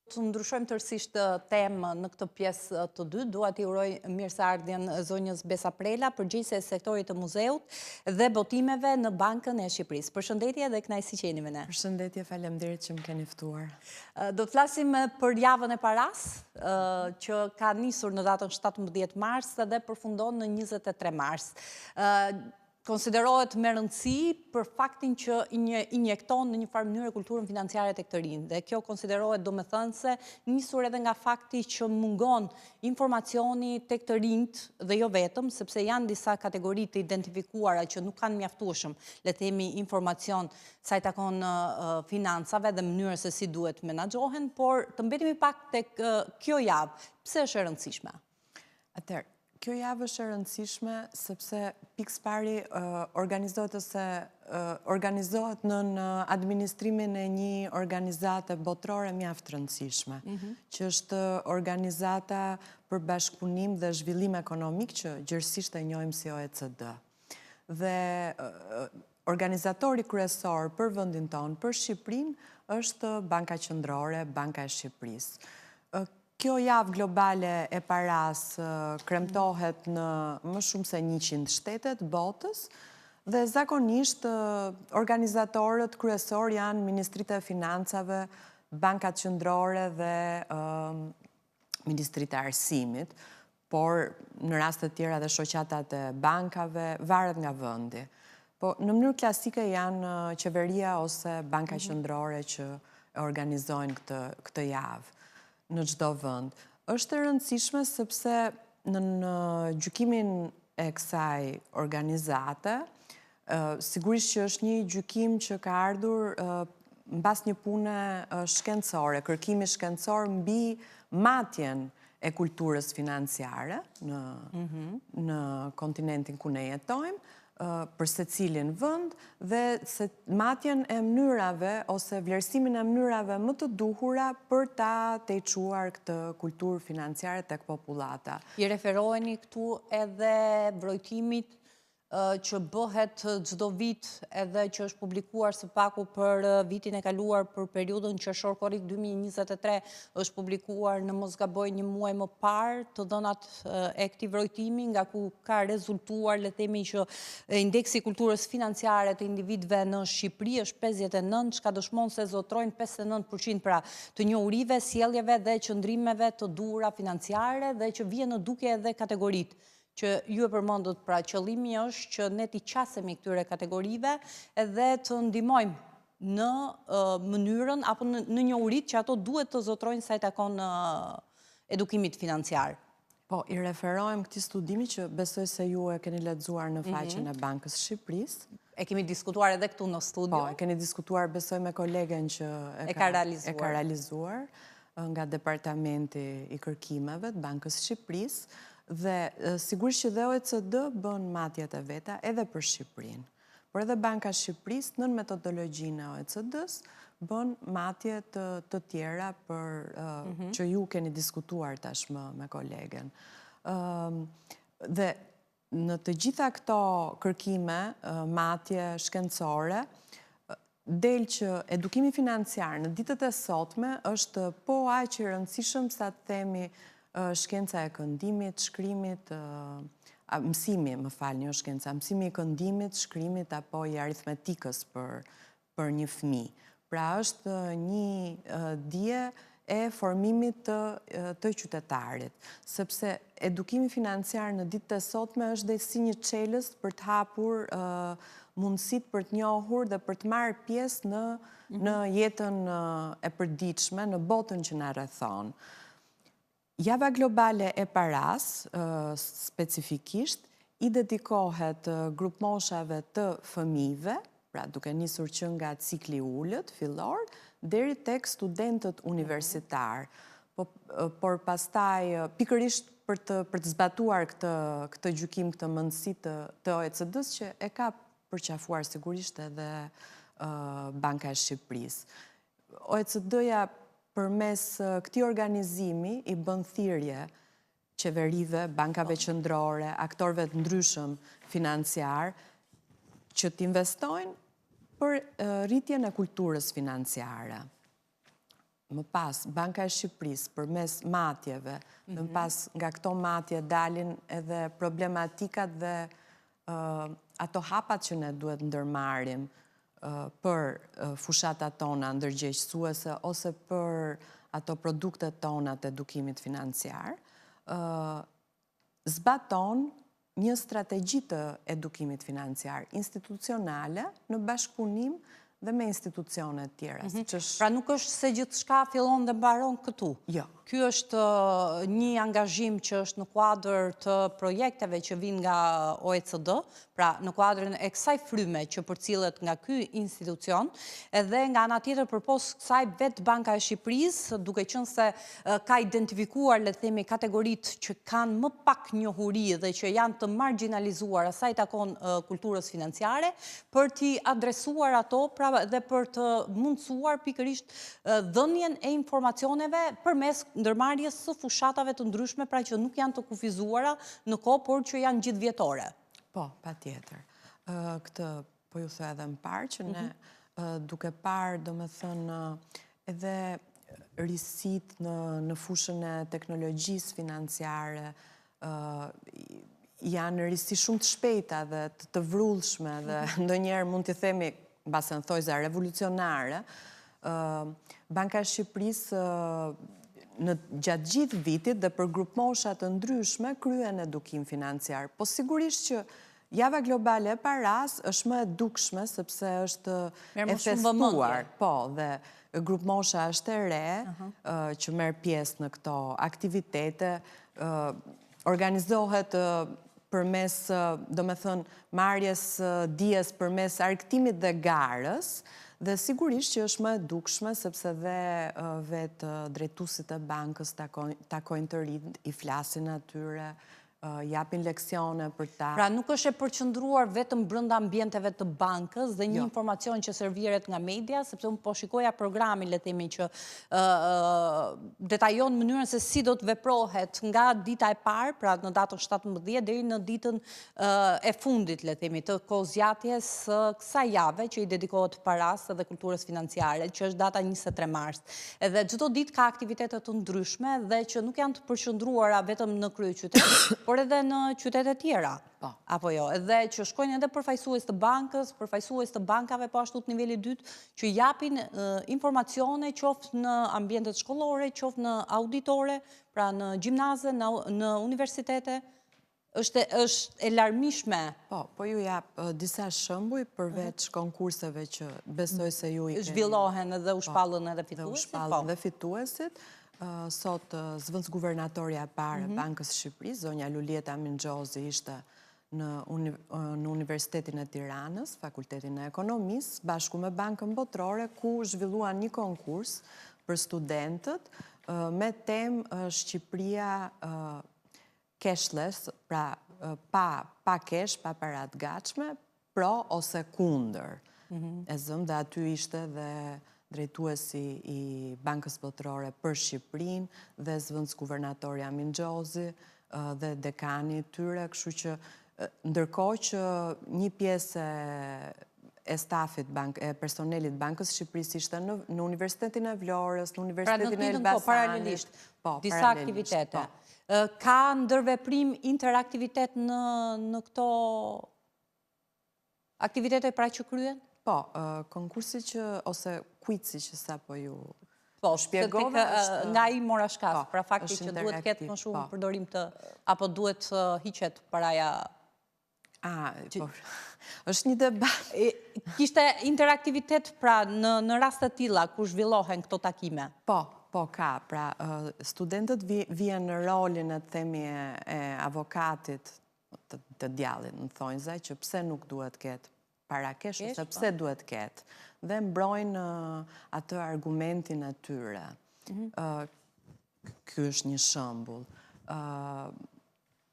Të ndryshojmë tërësisht temë në këtë pjesë të dytë. Dua t'i uroj mirëseardhjen zonjës Besa Prela, përgjegjëse e sektorit të muzeut dhe botimeve në Bankën e Shqipërisë. Përshëndetje dhe kënaqësi që jeni me ne. Përshëndetje, faleminderit që më keni ftuar. Do të flasim për javën e paras, që ka nisur në datën 17 mars dhe përfundon në 23 mars. Konsiderohet me rëndësi për faktin që injekton në një farë mënyrë kulturën financiare tek të rinj. Dhe kjo konsiderohet domethënëse nisur edhe nga fakti që mungon informacioni tek të rinjt dhe jo vetëm, sepse janë disa kategori të identifikuara që nuk kanë mjaftueshëm, le të themi, informacion sa i takon financave dhe mënyrës se si duhet menaxhohen, por të mbetemi pak tek kjo javë. Pse është e rëndësishme? Atëherë, kjo javë është e rëndësishme sepse pikë pari organizohet në administrimin e një organizate botërore mjaft rëndësishme, që është organizata për bashkëpunim dhe zhvillim ekonomik që gjërësisht e njohim si OECD. Dhe organizatori kryesor për vendin tonë, për Shqipërinë, është Banka Qendrore, Banka e Shqipërisë. Kjo javë globale e paras kremtohet në më shumë se 100 shtetet botës dhe zakonisht organizatorët kryesor janë Ministritë e Financave, Bankat Qendrore dhe Ministritë e Arsimit, por në rastet tjera dhe shoqatat e bankave, varet nga vendi. Po në mënyrë klasike janë qeveria ose Banka Qendrore që organizojnë këtë javë në çdo vend. Është e rëndësishme sepse në gjykimin e kësaj organizate, sigurisht që është një gjykim që ka ardhur mbas një pune shkencore, kërkimi shkencor mbi matjen e kulturës financiare në kontinentin ku ne jetojmë, për secilin vend dhe matjen e mënyrave ose vlerësimin e mënyrave më të duhura për ta tequar këtë kulturë financiare tek popullata. I referoheni këtu edhe mbrojtimit që bëhet çdo vit edhe që është publikuar së paku për vitin e kaluar për periudhën qershor korrik 2023, është publikuar në mos gaboj një muaj më parë të dhënat e këtij mbrojtimi, nga ku ka rezultuar, le të themi, që indeksi i kulturës financiare të individëve në Shqipëri është 59, çka dëshmon se zotrojnë 59% pra të njohurive, sjelljeve dhe qëndrimeve të duhura financiare dhe që vjen në dukje edhe kategoritë që ju e përmendët, pra qëllimi është që ne t'i qasemi këtyre kategorive edhe të ndihmojmë në mënyrën apo në njohuritë që ato duhet të zotrojnë sa i takon edukimit financiar. Po, i referojmë këtij studimi që besoj se ju e keni lexuar në faqen e Bankës Shqipërisë. E kemi diskutuar edhe këtu në studio. Po, e keni diskutuar besoj me kolegen që e ka realizuar nga Departamenti i Kërkimeve të Bankës Shqipërisë. Dhe sigurisht që dhe OECD bën matjet e veta edhe për Shqipërinë. Por edhe Banka Shqipërisë në metodologjinë e OECD-s bën matje të tjera për që ju keni diskutuar tashmë me kolegen. Dhe në të gjitha këto kërkime, matje shkencore, del që edukimi financiar në ditët e sotme është po aq i rëndësishëm sa të themi shkenca e këndimit, shkrimit, mësimi, më falni, jo shkenca, mësimi i këndimit, shkrimit apo i aritmetikës për një fëmijë. Pra është një dije e formimit të qytetarit, sepse edukimi financiar në ditët e sotme është dhe si një çelës për të hapur mundësit për të njohur dhe për të marrë pjesë në jetën e përditshme, në botën që na rrethon. Java globale e paras, specifikisht, i dedikohet grupmoshave të fëmijëve, pra duke nisur që nga cikli ullët, fillor, deri tek studentët universitar. Por pastaj, pikërisht për të zbatuar këtë gjykim, këtë mendësi të OECD-s, që e ka përqafuar sigurisht edhe Banka e Shqipërisë. OECD-ja përmes këtij organizimi i bën thirrje qeverive, bankave qendrore, aktorëve të ndryshëm financiar që t'investojnë për rritjen e kulturës financiare. më pas Banka e Shqipërisë përmes matjeve, më pas nga këto matje dalin edhe problematikat dhe ato hapat që ne duhet ndërmarrim për fushatat tona ndërgjegjësuese ose për ato produktet tona të edukimit financiar, zbaton një strategji të edukimit financiar institucionale në bashkëpunim dhe me institucionet tjera. Pra nuk është se gjithçka fillon dhe mbaron këtu. Jo. Ky është një angazhim që është në kuadër të projekteve që vinë nga OECD, pra në kuadrën e kësaj fryme që përcillet nga ky institucion, edhe nga ana tjetër përpos kësaj vetë Banka e Shqipërisë, duke qenë se ka identifikuar, le të themi, kategoritë që kanë më pak njohuri dhe që janë të marginalizuar asaj takon kulturës financiare, për t'i adresuar ato, pra dhe për të mundësuar pikërisht dhënien e informacioneve përmes ndërmarrjes së fushatave të ndryshme, pra që nuk janë të kufizuara në kohë, por që janë gjithvjetore. Po, patjetër. Këtë po ju thë edhe më parë, që ne duke parë, do me thënë, edhe risit në fushën e teknologjisë financiare, janë risi shumë të shpejta dhe të vrullshme dhe ndonjëherë mund të themi, basën thojza, revolucionare. Banka e Shqipërisë gjatë gjithë vitit dhe për grupmosha të ndryshme kryen edukim financiar. Po sigurisht që java globale e paras është më e dukshme sepse është e festuar. Po, dhe grupmosha është e re që merr pjesë në këto aktivitete, organizohet përmes, do me thënë, marrjes dijes përmes arktimit dhe garës, dhe sigurisht që është më e dukshme, sepse dhe vetë drejtuesit e bankës takojnë të rinj, i flasin atyre, japin leksione për ta. Pra nuk është e përqendruar vetëm brenda ambienteve të bankës dhe një informacion që serviret nga media, sepse unë po shikoja programin, le të themi, që detajon mënyrën se si do të veprohet nga dita e parë, pra në datën 17 deri në ditën e fundit, le të themi, të kohëzgjatjes kësaj jave që i dedikohet paras dhe kulturës financiare, që është data 23 mars. Edhe çdo ditë ka aktivitete të ndryshme dhe që nuk janë të përqendruara vetëm në kryeqytet, por edhe në qytetet tjera, apo jo, edhe që shkojnë edhe përfaqësues të bankës, përfaqësues të bankave, po ashtu të niveli 2, që japin informacione qoftë në ambientet shkollore, qoftë në auditore, pra në gjimnaze, në universitete, është e larmishme. Po ju jap disa shembuj përveç konkurseve që besoj se ju i keni. Zhvillohen edhe u shpallën edhe fituesit. U shpallën edhe fituesit. Sot zëvendës guvernatorja e parë e Bankës Shqipërisë, zonja Lulieta Mingjozi, ishte në Universitetin e Tiranës, Fakultetin e Ekonomisë, bashku me Bankën Botërore, ku zhvilluan një konkurs për studentët me temë Shqipëria cashless, pra pa cash, pa parat gatshme, pro ose kundër. E zëm dhe aty ishte dhe drejtuesi i Bankës Botërore për Shqipërinë dhe zëvendës guvernatorja Mingjozi dhe dekani tyre, kështu që ndërkohë që një pjesë e stafit e personelit Bankës Shqipërisë ishte në Universitetin e Vlorës, në Universitetin e Elbasanit. Paralelisht, disa aktivitete. Ka ndërveprim interaktivitet në këto aktivitete pra që kryen? Po, konkursi që, ose kuici që sa po ju shpjegove, nga i mora shkas, pra fakti që duhet ketë më shumë përdorim të, apo duhet hiqet paraja. është një debat. Kishte interaktivitet pra në rastet tilla ku zhvillohen këto takime? Po, ka. Pra, studentët vjen në rolin e themi e avokatit të djallit, në thonjza, që pse nuk duhet ketë para kesh, ose pse duhet ketë, dhe mbrojnë atë argumentin e tyre. Ky është një shembull.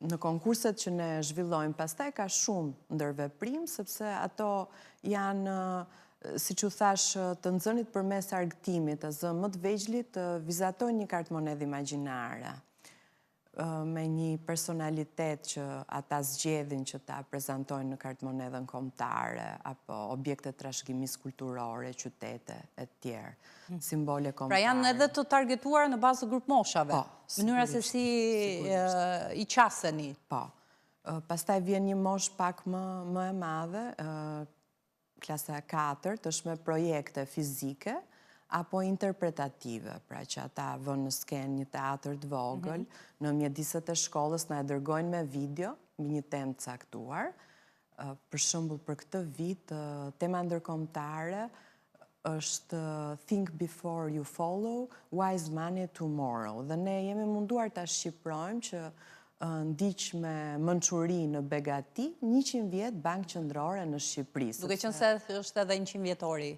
Në konkurset që ne zhvillojmë pastaj ka shumë ndërveprim, sepse ato janë, siç u thash, të nxënit përmes argëtimit, të zë më të vegjëlit të vizatojnë një kartë monedhë imagjinare. me një personalitet që ata zgjedhin që ta prezentojnë në kartë monedën kombëtare, apo objekte trashëgimisë kulturore, qytete, e tjerë, simbole kombëtare. Pra janë edhe të targetuar në bazë grup moshave, mënyra se si i qaseni. Po, pastaj vjen një mosh pak më e madhe, klasa 4, është me projekte fizike, apo interpretative, pra që ata vënë në skenë një teatr të vogël, në mjediset e shkollës na e dërgojnë me video, me një temë të caktuar. Për shembull, për këtë vit, tema ndërkombëtare është Think Before You Follow, Wise Money Tomorrow. Dhe ne jemi munduar ta shqiprojmë që ndiq me mençuri në begati 100 vjet Bankë Qendrore në Shqipëri. Duke qenë se është edhe 100 vjetori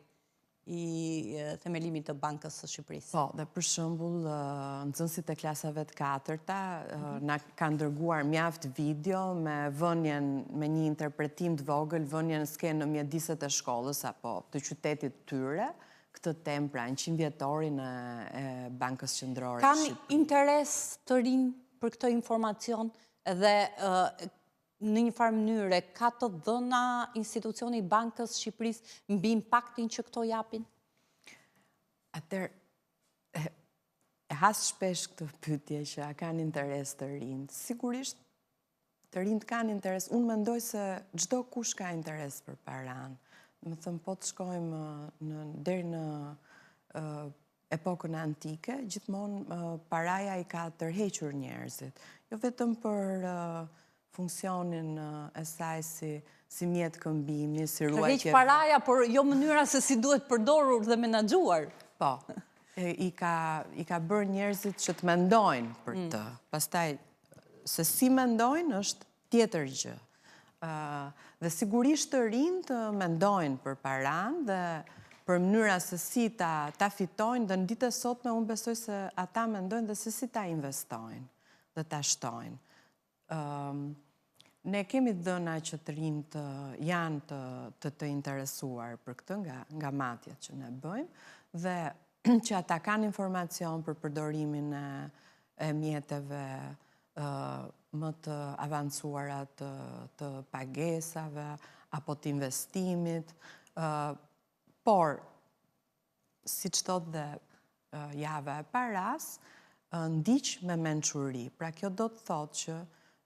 i themelimit të Bankës së Shqipërisë. Po, dhe për shembull, nxënësit e klasave të 4-ta na kanë dërguar mjaft video me vënien, me një interpretim të vogël, vënien në skenë në mjediset e shkollës apo të qytetit të tyre, këtë temë pra 100 vjetorin e Bankës Qendrore. Kanë interes të rinj për këtë informacion dhe në një farë mënyre, ka të dhëna institucioni Bankës Shqipërisë mbi impaktin që këto japin? Atëherë, e has shpesh këtë pyetje që a kanë interes të rinjt. Sigurisht, të rinjt kanë interes. Unë mendoj se çdo kush ka interes për paran. Më thëmë, po të shkojmë deri në epokën antike, gjithmonë paraja i ka tërhequr njerëzit. Jo vetëm për funksionin e saj si mjetë këmbimi, si ruajtje... Tërheq paraja, por jo mënyra se si duhet përdorur dhe menaxhuar. Po, i ka bërë njerëzit që të mendojnë për të. Pastaj, se si mendojnë është tjetër gjë. Dhe sigurisht të rinj të mendojnë për paran dhe për mënyra se si ta fitojnë, dhe në ditë e sotme unë besoj se ata mendojnë dhe se si ta investojnë dhe ta shtojnë. Ne kemi dhëna që të rinjt janë të interesuar për këtë nga matjet që ne bëjmë dhe që ata kanë informacion për përdorimin e mjeteve më të avancuara të pagesave apo të investimit, por, si që thot dhe java e paras, ndiq me mençuri. Pra kjo do të thot që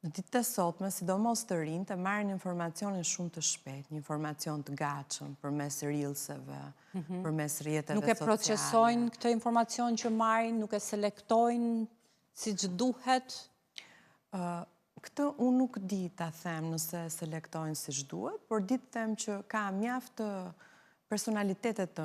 në ditë të sotme, sidomos të rinjt, e marrin informacionin shumë të shpejt, një informacion të gatshëm përmes reelseve, përmes rrjeteve sociale. Nuk e procesojnë këtë informacion që marrin, nuk e selektojnë siç duhet? Këtë unë nuk di ta them nëse selektojnë siç duhet, por di të them që ka mjaft personalitetet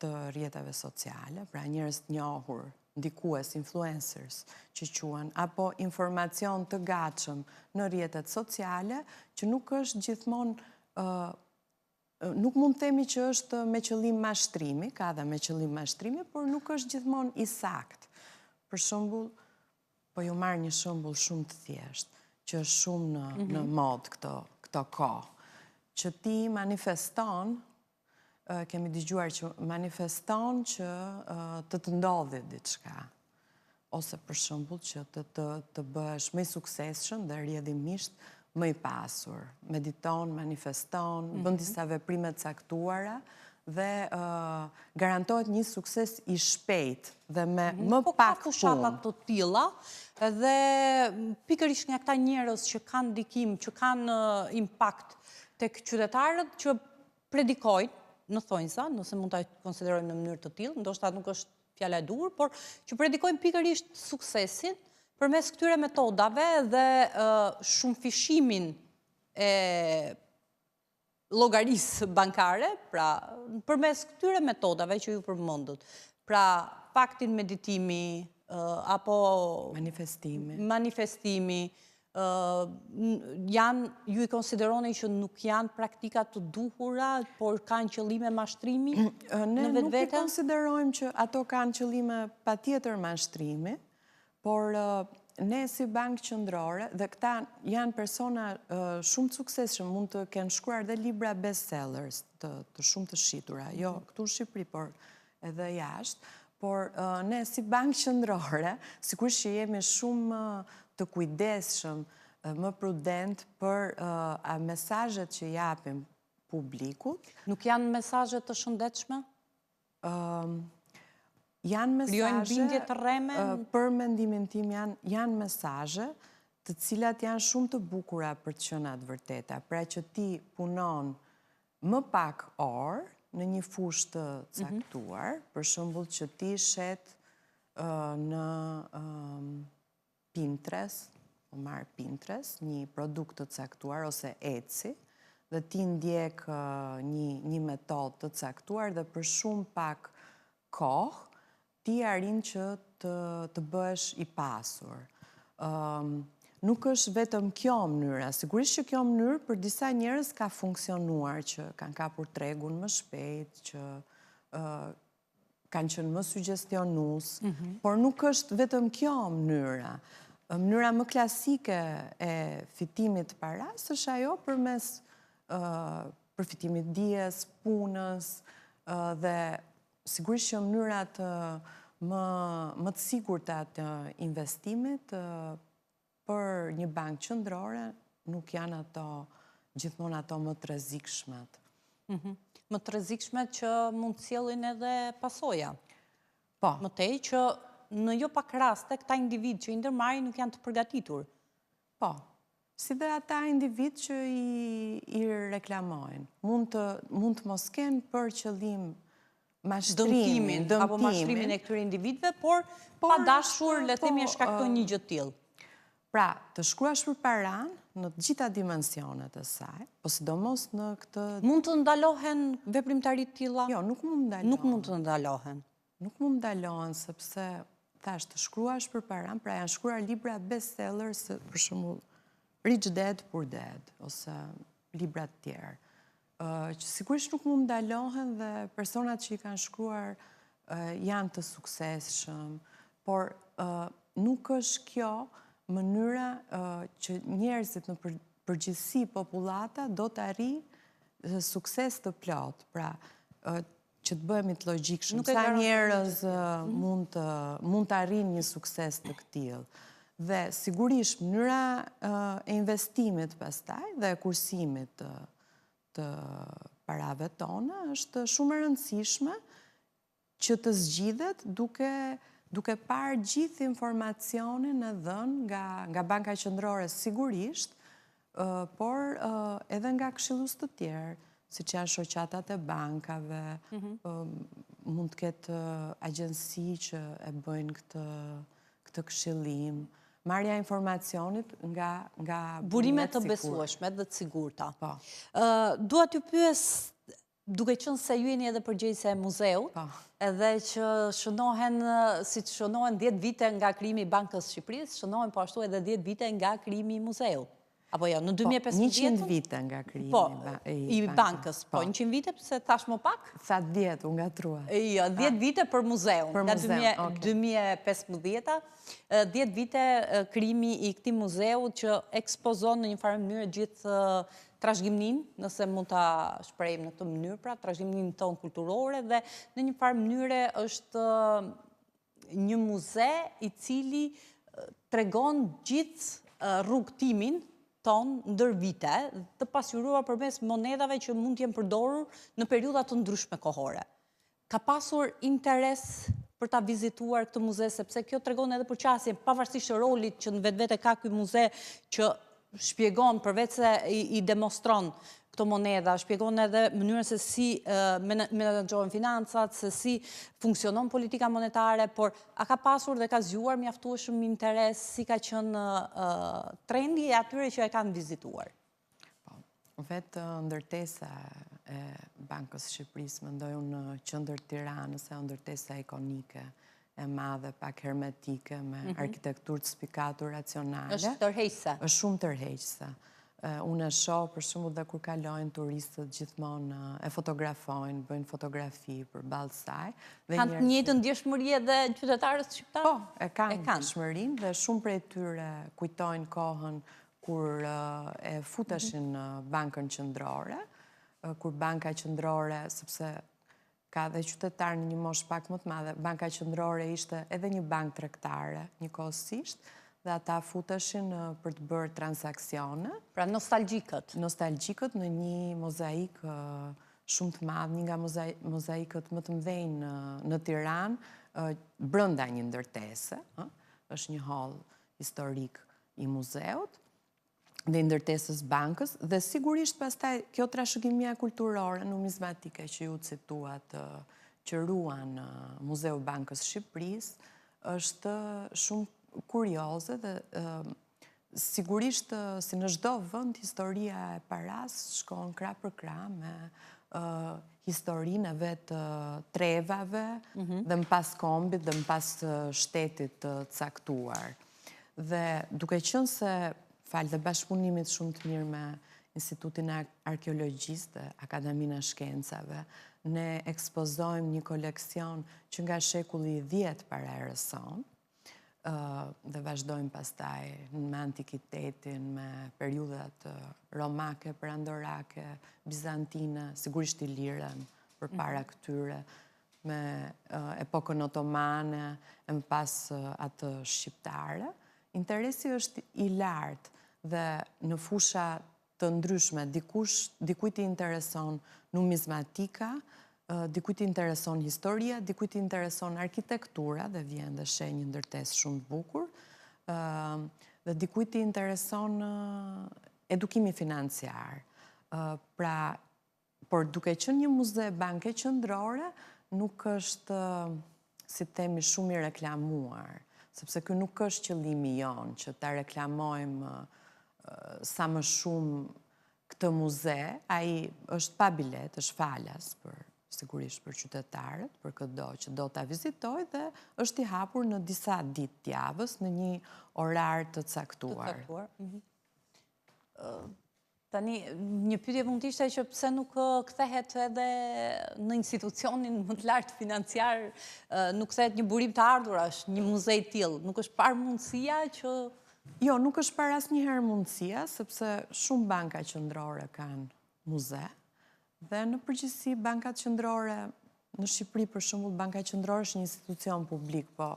të rrjeteve sociale, pra njerëz të njohur, ndikues, influencers, që quhen, apo informacion të gatshëm në rrjetet sociale, që nuk është gjithmonë, nuk mund të themi që është me qëllim mashtrimi, ka dhe me qëllim mashtrimi, por nuk është gjithmonë i sakt. Për shembull, po ju marr një shembull shumë të thjeshtë, që është shumë në mod këto kohë, që ti manifeston, kemi dëgjuar që manifeston që të ndodhi diçka. Ose për shembull që të bëhesh më i suksesshëm dhe rrjedhimisht më i pasur. Mediton, manifeston, bën disa veprime të caktuara dhe garantohet një sukses i shpejt dhe me më pak punë. Po ka fushata të tilla dhe pikërisht nga këta njerëz që kanë ndikim, që kanë impakt tek qytetarët që predikojnë në thonjza, nëse mund ta konsiderojmë në mënyrë të tillë, ndoshta nuk është fjala e duhur, por që predikojnë pikërisht suksesin përmes këtyre metodave dhe shumëfishimin e llogarisë bankare, pra përmes këtyre metodave që ju përmendët. Pra paktin meditimi apo manifestimi, ju i konsideroni që nuk janë praktika të duhura, por kanë qëllime mashtrimi në vetvete? Ne nuk i konsiderojmë që ato kanë qëllime patjetër mashtrimi, por ne si Bankë Qendrore, dhe këta janë persona shumë të suksesshëm, mund të kenë shkruar dhe libra bestsellers të shumë të shitura, jo këtu në Shqipëri, por edhe jashtë, por ne si bankë qendrore, sigurisht që jemi shumë të kujdesshëm, më prudent për mesazhet që japim publikut. Nuk janë mesazhe të shëndetshme? Janë mesazhe, bindje të rreme? Për mendimin tim janë mesazhe të cilat janë shumë të bukura për të qenë të vërteta. Pra që ti punon më pak orë në një fushë të caktuar, për shembull që ti shet në Pinterest, marë Pinterest, një produkt të caktuar ose Etsy, dhe ti ndjek një metodë të caktuar dhe për shumë pak kohë, ti arrin që të bësh i pasur. Nuk është vetëm kjo mënyra, sigurisht që kjo mënyrë për disa njerëz ka funksionuar, që kanë kapur tregun më shpejt, që kanë qenë më suggestionues, por nuk është vetëm kjo mënyra. Mënyra më klasike e fitimit paras është ajo përmes përfitimit dijes, punës dhe sigurisht që mënyrat më të sigurta të investimit për një bankë qendrore nuk janë gjithmonë ato më të rrezikshmet. Më të rrezikshmet që mund të sjellin edhe pasoja. Po. Më tej që në jo pak raste këta individ që i ndërmarrin nuk janë të përgatitur. Po. Si dhe ata individ që i reklamojnë. Mund të mos kenë për qëllim dëmtimin apo mashtrimin e këtyre individëve, por pa dashur, le të themi, e shkakton një gjë të tillë. Pra, të shkruash për paran në të gjitha dimensionet e saj, po sidomos në këtë... Mund të ndalohen veprimtarit të tilla? Jo, nuk mund ndalohen. Nuk mund të ndalohen. Nuk mund ndalohen, sepse, thash, të shkruash për paran, pra janë shkruar libra bestsellers, për shembull Rich Dad Poor Dad, ose libra të tjerë. Që sigurisht nuk mund ndalohen dhe personat që i kanë shkruar janë të suksesshëm, por nuk është kjo mënyra që njerëzit në përgjithësi populata do të arrijë sukses të plot. Pra, që të bëhemi të logjikshëm, sa njerëz mund të arrijnë një sukses të këtillë. Dhe sigurisht mënyra e investimit pastaj dhe e kursimit të parave tona është shumë e rëndësishme që të zgjidhet duke parë gjithë informacionin e dhënë nga Banka Qendrore sigurisht, por edhe nga këshillues të tjerë, siç janë shoqatat e bankave, mund të ketë agjenci që e bëjnë këtë këshillim, marrja informacionit nga burimet të besueshme dhe të sigurta. Po. Dua t'ju pyes, duke qenë se ju jeni edhe përgjegjëse e muzeut, edhe që shënohen, si që shënohen 10 vite nga krijimi i Bankës së Shqipërisë, shënohen po ashtu edhe 10 vite nga krijimi i muzeut. Apo jo, në 2015... 100 vite nga krijimi i bankës. Po, 100 vite, pëse thash më pak? Tha 10, unë gatruar. Jo, 10 vite për muzeun, nga 2015. 10 vite krijimi i këtij muzeu që ekspozon në një farë mënyrë gjithë trashëgiminë, nëse mund ta shprehim në këtë mënyrë, pra trashëgiminë tonë kulturore, dhe në një farë mënyre është një muze i cili tregon gjithë rrugtimin ton ndër vite, të pasqyruar përmes monedhave që mund të jenë përdorur në periudha të ndryshme kohore. Ka pasur interes për ta vizituar këtë muze, sepse kjo tregon edhe për qasjen, pavarësisht të rolit që në vetvete ka ky muze që shpjegon, përveç se i demostron këto monedha, shpjegon edhe mënyrën se si menaxhohen financat, se si funksionon politika monetare, por a ka pasur dhe ka zgjuar mjaftueshëm interes, si ka qenë trendi e atyre që e kanë vizituar? Vetë ndërtesa e Bankës së Shqipërisë, mendoj unë në qendër Tiranës, është ndërtesa ikonike, e madhe, pak hermetike, me arkitekturë të spikatur, racionale. Është tërheqëse. Është shumë tërheqëse. Unë e shoh për shembull dhe kur kalojnë turistët gjithmonë e fotografojnë, bëjnë fotografi përballë saj. Kanë të njëjtën ndjeshmëri edhe qytetarët shqiptar? Po, e kanë ndjeshmërinë dhe shumë prej tyre kujtojnë kohën kur e futeshin në Bankën Qendrore, kur Banka Qendrore, sepse ka dhe qytetarë në një moshë pak më të madhe. Banka Qendrore ishte edhe një bankë tregtare, njëkohësisht, dhe ata futeshin për të bërë transaksione. Pra nostalgjikët. Nostalgjikët në një mozaik shumë të madh, një nga mozaikët më të mëdhenj në Tiranë, brenda një ndërtese, është një hall historik i muzeut, dhe ndërtesës bankës, dhe sigurisht pastaj kjo trashëgimia kulturore, numizmatike që ju cituat që ruan Muzeu Bankës Shqipërisë, është shumë kurioze dhe sigurisht si në çdo vend historia e paras shkon krah për krah me historinë e vetë trevave dhe më pas kombit dhe më pas shtetit të caktuar. Dhe duke qenë se falë dhe bashkëpunimit shumë të mirë me Institutin e Arkeologjisë dhe Akademinë e Shkencave, ne ekspozojmë një koleksion që nga shekulli 10 para erës sonë, dhe vazhdojmë pastaj me antikitetin, me periudhat romake, perandorake, bizantine, sigurisht ilirën për para këtyre, me epokën otomane, e më pas atë shqiptare. Interesi është i lartë dhe në fusha të ndryshme, dikujt i intereson numizmatika, dikujt i intereson historia, dikujt i intereson arkitektura, dhe vjen dhe sheh një ndërtesë shumë të bukur, dhe dikujt i intereson edukimi financiar. Por duke qenë një muze banke qendrore, nuk është, si themi, shumë i reklamuar, sepse kjo nuk është qëllimi jonë, që ta reklamojmë sa më shumë këtë muze, ai është pa bilet, është falas, sigurisht për qytetarët, për këdo që do ta vizitoj, dhe është i hapur në disa ditë të javës, në një orar të caktuar. Tani, një pyetje mund të ishte që pse nuk kthehet edhe në institucionin më të lartë financiar, nuk kthehet një burim të ardhurash, një muze i tillë. Nuk është parë mundësia që... Jo, nuk është parë asnjëherë mundësia, sepse shumë banka qendrore kanë muze, dhe në përgjithësi bankat qendrore në Shqipëri, për shembull, Banka Qendrore është një institucion publik, po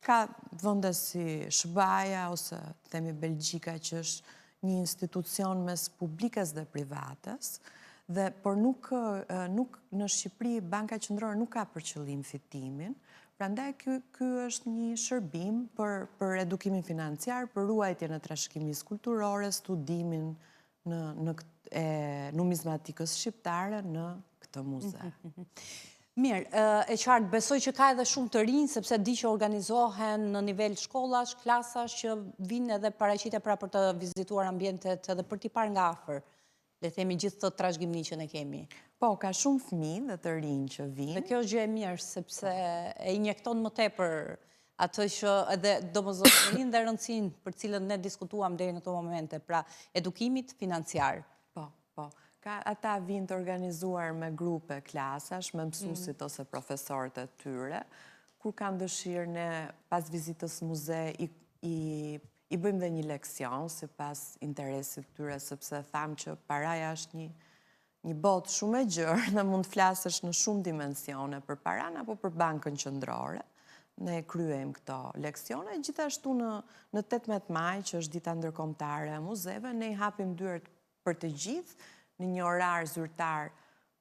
ka vende si SBA-ja ose themi Belgjika, që është një institucion mes publikës dhe privates, por nuk në Shqipëri Banka Qendrore nuk ka për qëllim fitimin, prandaj ky është një shërbim për edukimin financiar, për ruajtjen e trashëgimisë kulturore, studimin e numizmatikës shqiptare në këtë muze. Mirë, e qartë, besoj që ka edhe shumë të rinj, sepse di që organizohen në nivel shkollash, klasash, që vinë edhe paraqiten pra për të vizituar ambientet edhe për t'i parë nga afër, le themi gjithë të trashëgimni që ne kemi. Po, ka shumë fëmijë dhe të rinj që vinë. Dhe kjo është gjë e mirë, sepse e injekton më tepër atë që edhe domosdoshmërinë dhe rëndësinë për cilën ne diskutuam deri në këto momente, pra edukimit financiar. Po. Ata vinë të organizuar me grupe klasash, me mësuesit ose profesorët e tyre, kur kanë dëshirë ne pas vizitës muze i bëjmë dhe një leksion si pas interesit tyre, sepse thamë që paraja është një botë shumë e gjerë dhe mund të flasësh në shumë dimensione për paran apo për bankën qendrore. Ne kryejmë këto leksione, gjithashtu në 18 maj, që është dita ndërkombëtare e muzeve, ne i hapim dyert për të gjithë, në një orar zyrtar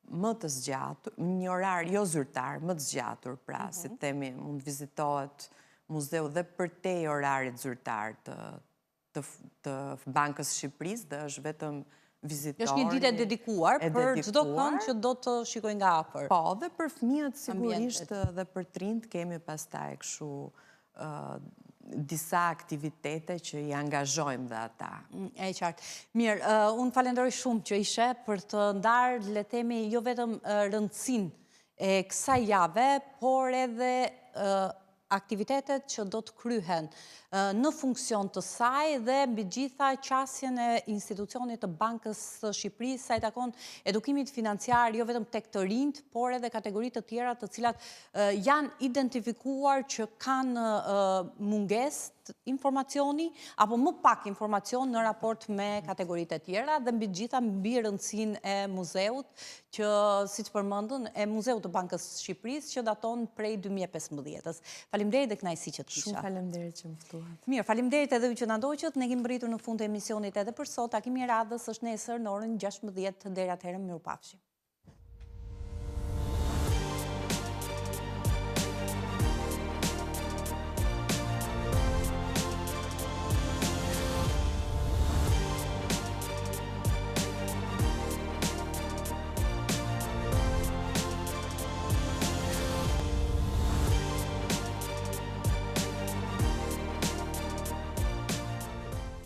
më të zgjatur, një orar jo zyrtar, më të zgjatur, pra, si themi, mund vizitohet muzeu dhe për te orarit zyrtar të Bankës Shqipërisë, dhe është vetëm vizitori. Është një ditë e dedikuar për çdo kënd që do të shikojë nga afër. Po, dhe për fëmijët sigurisht dhe për trinjt kemi pastaj kështu disa aktivitete që i angazhojmë dhe ata. E qartë. Mirë, unë falenderoj shumë që ishe për të ndarë, le themi, jo vetëm rëndësinë e kësaj jave, por edhe aktivitetet që do të kryhen në funksion të saj dhe mbi gjitha qasjen e institucionit të Bankës së Shqipërisë, sa i takon edukimit financiar jo vetëm tek të rinjt, por edhe kategoritë të tjera të cilat janë identifikuar që kanë mungesë informacioni, apo më pak informacion në raport me kategoritë e tjera, dhe mbi gjitha mbi rëndësinë e muzeut, që, siç përmendën, e Muzeut të Bankës Shqipërisë, që daton prej 2015-ës. Faleminderit dhe kënaqësi që të kisha. Shumë faleminderit që më ftuat. Mirë, faleminderit edhe ju që na ndoqët. Ne kemi mbritur në fund të emisionit edhe për sot. Takimi i radhës është nesër në orën 16:00. Deri atëherë, mirupafshim.